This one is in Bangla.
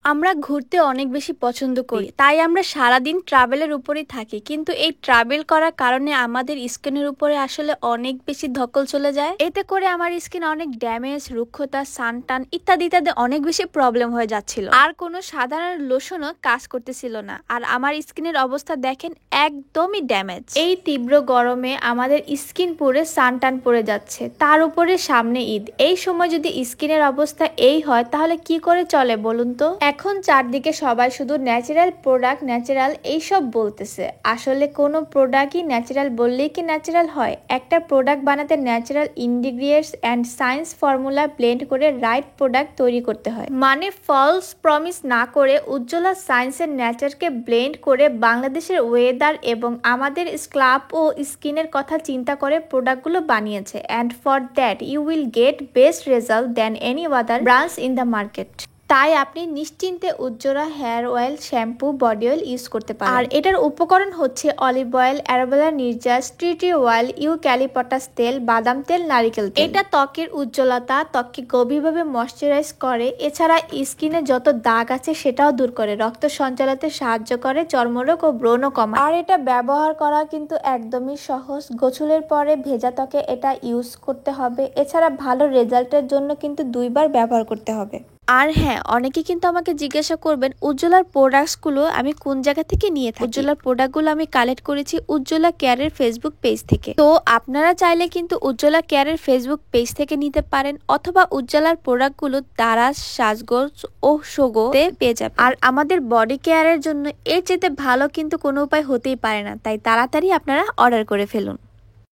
আমরা ঘুরতে অনেক বেশি পছন্দ করি, তাই আমরা সারাদিন ট্রাভেলের উপরেই থাকি। কিন্তু এই ট্রাভেল করার কারণে আমাদের স্কিনের উপরে আসলে অনেক বেশি ধকল চলে যায়। এতে করে আমার স্কিন অনেক ড্যামেজ, রুক্ষতা, সানটান ইত্যাদি ইত্যাদি অনেক বেশি প্রবলেম হয়ে যাচ্ছিল। আর কোনো সাধারণ লোশনও কাজ করতেছিল না। আর আমার স্কিনের অবস্থা দেখেন, একদমই ড্যামেজ। এই তীব্র গরমে আমাদের স্কিন পুরো সানটান পড়ে যাচ্ছে, তার উপরে সামনে ঈদ। এই সময় যদি স্কিনের অবস্থা এই হয় তাহলে কি করে চলে বলুন তো। এখন চারদিকে সবাই শুধু ন্যাচারাল প্রোডাক্ট, ন্যাচারাল এইসব বলতেছে। আসলে কোনো প্রোডাক্টই ন্যাচারাল বললেই কি ন্যাচারাল হয়? একটা প্রোডাক্ট বানাতে natural ingredients and science formula blend করে রাইট প্রোডাক্ট তৈরি করতে হয়। মানে ফলস প্রমিস না করে উজ্জ্বলা সায়েন্সের ন্যাচারকে ব্লেন্ড করে বাংলাদেশের ওয়েদার এবং আমাদের স্ক্লাব ও স্কিনের কথা চিন্তা করে প্রোডাক্টগুলো বানিয়েছে। And for that you will get best result than any other brands in the market. তাই আপনি নিশ্চিন্তে Ujjwala hair oil, shampoo, body oil use করতে পারেন। আর এটার উপকরণ হচ্ছে অলিভ অয়েল, অ্যারোভেলা নির্যাস, ট্রি অয়েল, ইউক্যালিপটাস তেল, বাদাম তেল, নারিকেল তেল। এটা ত্বকের উজ্জ্বলতা, ত্বককে গভীরভাবে ময়শ্চারাইজ করে। এছাড়া স্কিনে যত দাগ আছে সেটাও দূর করে, রক্ত সঞ্চালনে সাহায্য করে, চর্মরোগ ও ব্রণ কমায়। আর এটা ব্যবহার করা কিন্তু একদমই সহজ। গোসলের পরে ভেজা ত্বকে এটা ইউজ করতে হবে। এছাড়া ভালো রেজাল্টের জন্য কিন্তু 2বার ব্যবহার করতে হবে। আর হ্যাঁ, অনেকে কিন্তু আমাকে জিজ্ঞাসা করবেন উজ্জ্বলার প্রোডাক্টসগুলো আমি কোন জায়গা থেকে নিয়ে থাকি। উজ্জ্বলার প্রোডাক্টগুলো আমি কালেক্ট করেছি উজ্জ্বলা কেয়ারের ফেসবুক পেজ থেকে। তো আপনারা চাইলে কিন্তু উজ্জ্বলা কেয়ারের ফেসবুক পেজ থেকে নিতে পারেন, অথবা উজ্জ্বলার প্রোডাক্টগুলো দারাজ, সাজগোজ ও সোগোতে পেয়ে যাবেন। আর আমাদের বডি কেয়ারের জন্য এর চেয়ে ভালো কিন্তু কোনো উপায় হতেই পারে না, তাই তাড়াতাড়ি আপনারা অর্ডার করে ফেলুন।